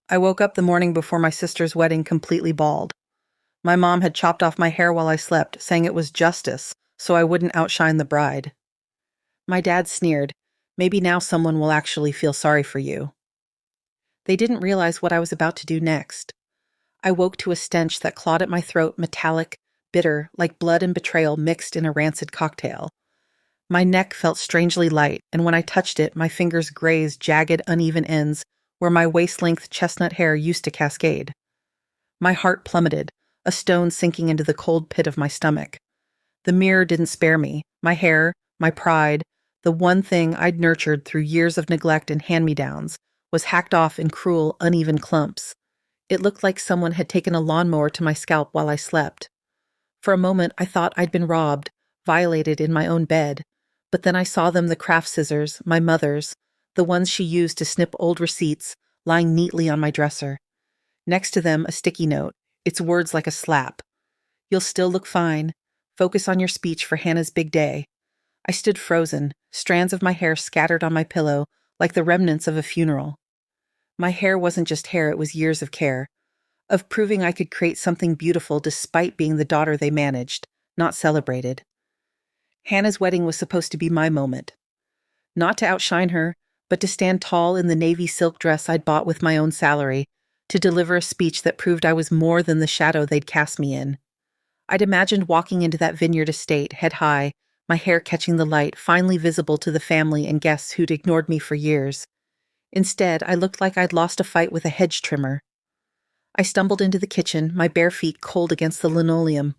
I woke up the morning before my sister's wedding completely bald. My mom had chopped off my hair while I slept, saying it was justice, so I wouldn't outshine the bride. My dad sneered, "Maybe now someone will actually feel sorry for you." They didn't realize what I was about to do next. I woke to a stench that clawed at my throat, metallic, bitter, like blood and betrayal mixed in a rancid cocktail. My neck felt strangely light, and when I touched it, my fingers grazed jagged, uneven ends where my waist-length chestnut hair used to cascade. My heart plummeted, a stone sinking into the cold pit of my stomach. The mirror didn't spare me. My hair, my pride, the one thing I'd nurtured through years of neglect and hand-me-downs, was hacked off in cruel, uneven clumps. It looked like someone had taken a lawnmower to my scalp while I slept. For a moment, I thought I'd been robbed, violated in my own bed. But then I saw them, the craft scissors, my mother's, the ones she used to snip old receipts, lying neatly on my dresser. Next to them, a sticky note, its words like a slap. "You'll still look fine. Focus on your speech for Hannah's big day." I stood frozen, strands of my hair scattered on my pillow, like the remnants of a funeral. My hair wasn't just hair, it was years of care, of proving I could create something beautiful despite being the daughter they managed, not celebrated. Hannah's wedding was supposed to be my moment. Not to outshine her, but to stand tall in the navy silk dress I'd bought with my own salary, to deliver a speech that proved I was more than the shadow they'd cast me in. I'd imagined walking into that vineyard estate, head high, my hair catching the light, finally visible to the family and guests who'd ignored me for years. Instead, I looked like I'd lost a fight with a hedge trimmer. I stumbled into the kitchen, my bare feet cold against the linoleum.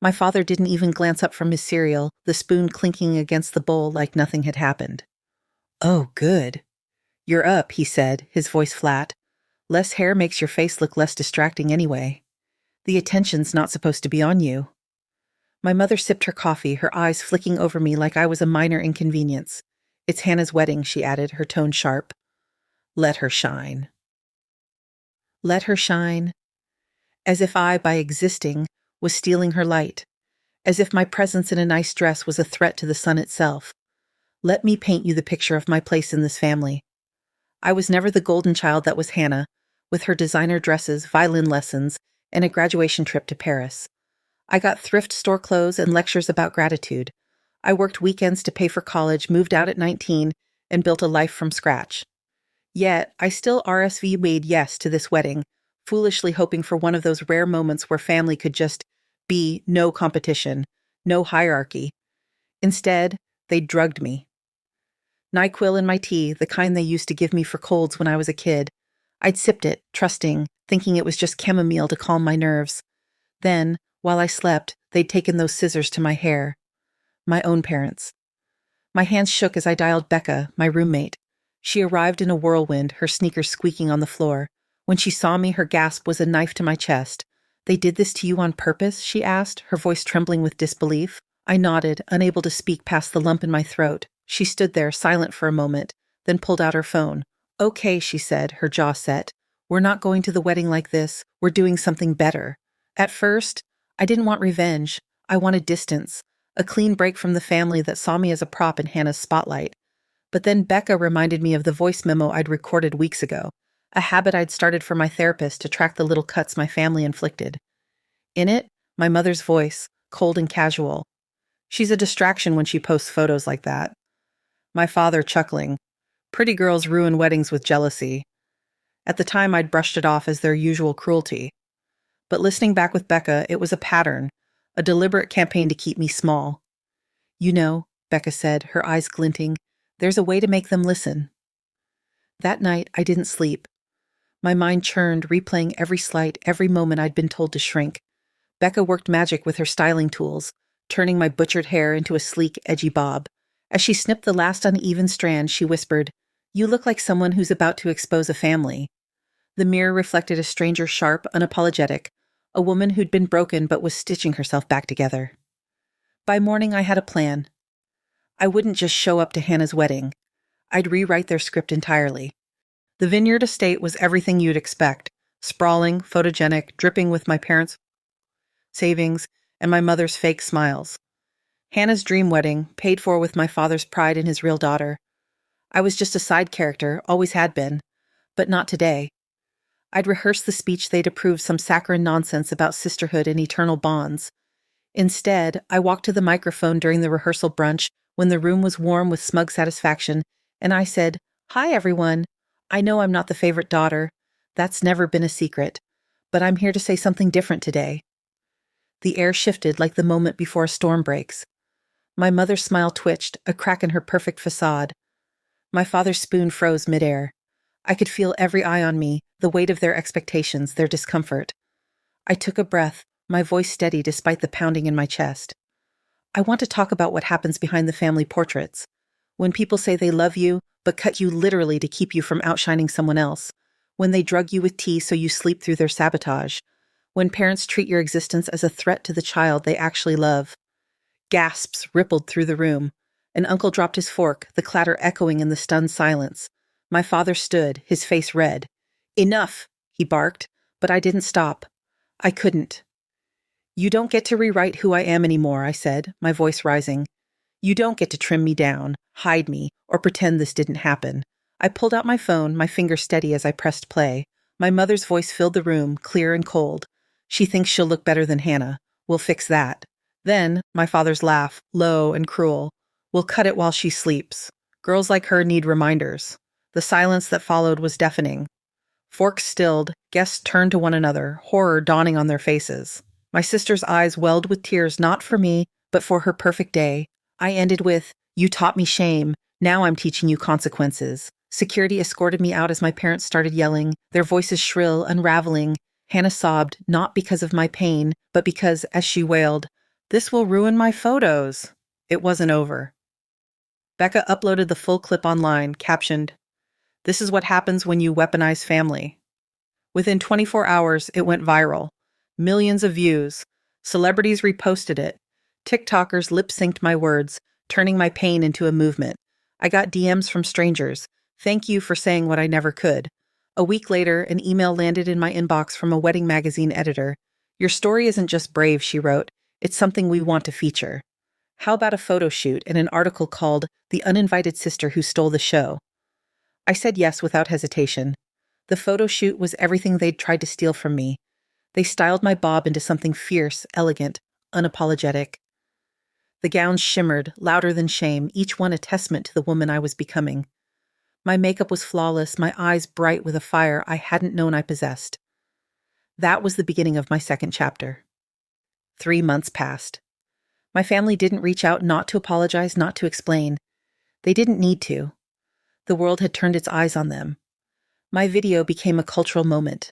My father didn't even glance up from his cereal, the spoon clinking against the bowl like nothing had happened. "Oh, good. You're up," he said, his voice flat. "Less hair makes your face look less distracting anyway. The attention's not supposed to be on you." My mother sipped her coffee, her eyes flicking over me like I was a minor inconvenience. "It's Hannah's wedding," she added, her tone sharp. "Let her shine." Let her shine. As if I, by existing, was stealing her light. As if my presence in a nice dress was a threat to the sun itself. Let me paint you the picture of my place in this family. I was never the golden child that was Hannah, with her designer dresses, violin lessons, and a graduation trip to Paris. I got thrift store clothes and lectures about gratitude. I worked weekends to pay for college, moved out at 19, and built a life from scratch. Yet, I still RSVP'd yes to this wedding, foolishly hoping for one of those rare moments where family could just be no competition, no hierarchy. Instead, they drugged me. NyQuil in my tea, the kind they used to give me for colds when I was a kid. I'd sipped it, trusting, thinking it was just chamomile to calm my nerves. Then, while I slept, they'd taken those scissors to my hair. My own parents. My hands shook as I dialed Becca, my roommate. She arrived in a whirlwind, her sneakers squeaking on the floor. When she saw me, her gasp was a knife to my chest. "They did this to you on purpose?" she asked, her voice trembling with disbelief. I nodded, unable to speak past the lump in my throat. She stood there, silent for a moment, then pulled out her phone. "Okay," she said, her jaw set. "We're not going to the wedding like this. We're doing something better." At first, I didn't want revenge. I wanted distance, a clean break from the family that saw me as a prop in Hannah's spotlight. But then Becca reminded me of the voice memo I'd recorded weeks ago, a habit I'd started for my therapist to track the little cuts my family inflicted. In it, my mother's voice, cold and casual. She's a distraction when she posts photos like that. My father chuckling. Pretty girls ruin weddings with jealousy. At the time, I'd brushed it off as their usual cruelty. But listening back with Becca, it was a pattern, a deliberate campaign to keep me small. "You know," Becca said, her eyes glinting, "there's a way to make them listen." That night, I didn't sleep. My mind churned, replaying every slight, every moment I'd been told to shrink. Becca worked magic with her styling tools, turning my butchered hair into a sleek, edgy bob. As she snipped the last uneven strand, she whispered, "You look like someone who's about to expose a family." The mirror reflected a stranger sharp, unapologetic, a woman who'd been broken but was stitching herself back together. By morning, I had a plan. I wouldn't just show up to Hannah's wedding. I'd rewrite their script entirely. The vineyard estate was everything you'd expect, sprawling, photogenic, dripping with my parents' savings and my mother's fake smiles. Hannah's dream wedding, paid for with my father's pride in his real daughter. I was just a side character, always had been. But not today. I'd rehearsed the speech they'd approved some saccharine nonsense about sisterhood and eternal bonds. Instead, I walked to the microphone during the rehearsal brunch when the room was warm with smug satisfaction, and I said, "Hi, everyone. I know I'm not the favorite daughter. That's never been a secret. But I'm here to say something different today." The air shifted like the moment before a storm breaks. My mother's smile twitched, a crack in her perfect facade. My father's spoon froze midair. I could feel every eye on me, the weight of their expectations, their discomfort. I took a breath, my voice steady despite the pounding in my chest. "I want to talk about what happens behind the family portraits. When people say they love you, but cut you literally to keep you from outshining someone else. When they drug you with tea so you sleep through their sabotage. When parents treat your existence as a threat to the child they actually love." Gasps rippled through the room. An uncle dropped his fork, the clatter echoing in the stunned silence. My father stood, his face red. "Enough," he barked, but I didn't stop. I couldn't. "You don't get to rewrite who I am anymore," I said, my voice rising. "You don't get to trim me down, hide me, or pretend this didn't happen." I pulled out my phone, my finger steady as I pressed play. My mother's voice filled the room, clear and cold. "She thinks she'll look better than Hannah. We'll fix that." Then, my father's laugh, low and cruel. "We'll cut it while she sleeps. Girls like her need reminders." The silence that followed was deafening. Forks stilled, guests turned to one another, horror dawning on their faces. My sister's eyes welled with tears not for me, but for her perfect day. I ended with, "You taught me shame. Now I'm teaching you consequences." Security escorted me out as my parents started yelling, their voices shrill, unraveling. Hannah sobbed, not because of my pain, but because, as she wailed, "This will ruin my photos." It wasn't over. Becca uploaded the full clip online, captioned, "This is what happens when you weaponize family." Within 24 hours, it went viral. Millions of views. Celebrities reposted it. TikTokers lip-synced my words, turning my pain into a movement. I got DMs from strangers. "Thank you for saying what I never could." A week later, an email landed in my inbox from a wedding magazine editor. "Your story isn't just brave," she wrote. "It's something we want to feature. How about a photo shoot and an article called 'The Uninvited Sister Who Stole the Show'?" I said yes without hesitation. The photo shoot was everything they'd tried to steal from me. They styled my bob into something fierce, elegant, unapologetic. The gowns shimmered, louder than shame, each one a testament to the woman I was becoming. My makeup was flawless, my eyes bright with a fire I hadn't known I possessed. That was the beginning of my second chapter. 3 months passed. My family didn't reach out, not to apologize, not to explain. They didn't need to. The world had turned its eyes on them. My video became a cultural moment.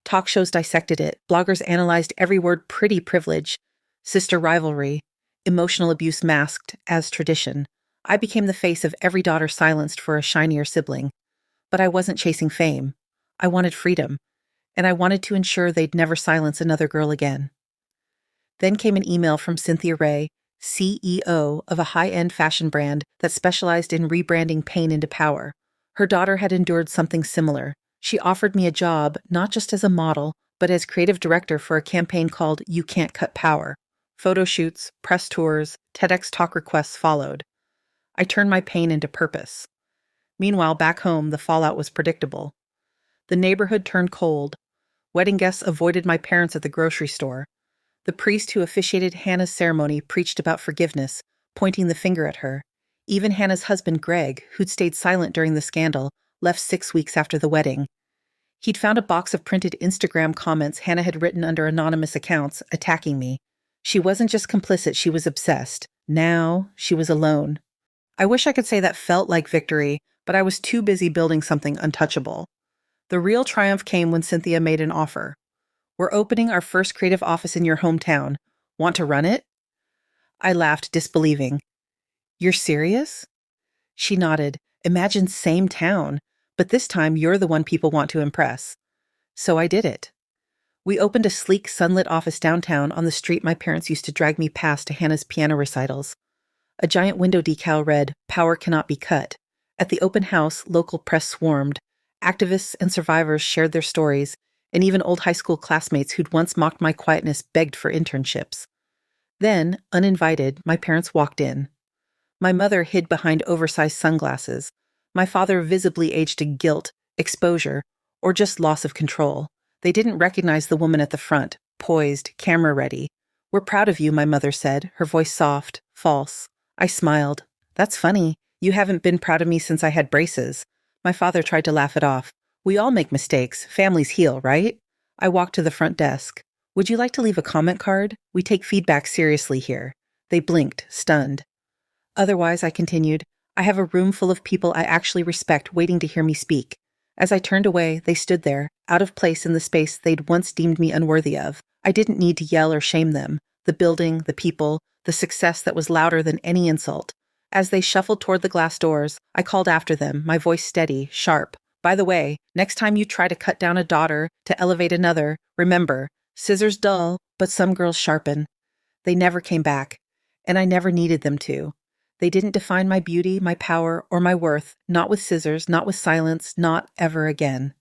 Talk shows dissected it, bloggers analyzed every word, pretty privilege, sister rivalry, emotional abuse masked as tradition. I became the face of every daughter silenced for a shinier sibling. But I wasn't chasing fame. I wanted freedom, and I wanted to ensure they'd never silence another girl again. Then came an email from Cynthia Ray, CEO of a high-end fashion brand that specialized in rebranding pain into power. Her daughter had endured something similar. She offered me a job, not just as a model, but as creative director for a campaign called "You Can't Cut Power." Photo shoots, press tours, TEDx talk requests followed. I turned my pain into purpose. Meanwhile, back home, the fallout was predictable. The neighborhood turned cold. Wedding guests avoided my parents at the grocery store. The priest who officiated Hannah's ceremony preached about forgiveness, pointing the finger at her. Even Hannah's husband, Greg, who'd stayed silent during the scandal, left 6 weeks after the wedding. He'd found a box of printed Instagram comments Hannah had written under anonymous accounts, attacking me. She wasn't just complicit, she was obsessed. Now, she was alone. I wish I could say that felt like victory, but I was too busy building something untouchable. The real triumph came when Cynthia made an offer. "We're opening our first creative office in your hometown. Want to run it?" I laughed, disbelieving. "You're serious?" She nodded. "Imagine same town, but this time you're the one people want to impress." So I did it. We opened a sleek, sunlit office downtown on the street my parents used to drag me past to Hannah's piano recitals. A giant window decal read, "Power cannot be cut." At the open house, local press swarmed. Activists and survivors shared their stories, and even old high school classmates who'd once mocked my quietness begged for internships. Then, uninvited, my parents walked in. My mother hid behind oversized sunglasses. My father visibly aged to guilt, exposure, or just loss of control. They didn't recognize the woman at the front, poised, camera ready. "We're proud of you," my mother said, her voice soft, false. I smiled. "That's funny. You haven't been proud of me since I had braces." My father tried to laugh it off. "We all make mistakes. Families heal, right?" I walked to the front desk. "Would you like to leave a comment card? We take feedback seriously here." They blinked, stunned. "Otherwise," I continued, "I have a room full of people I actually respect waiting to hear me speak." As I turned away, they stood there, out of place in the space they'd once deemed me unworthy of. I didn't need to yell or shame them. The building, the people, the success that was louder than any insult. As they shuffled toward the glass doors, I called after them, my voice steady, sharp. "By the way, next time you try to cut down a daughter to elevate another, remember, scissors dull, but some girls sharpen." They never came back, and I never needed them to. They didn't define my beauty, my power, or my worth, not with scissors, not with silence, not ever again.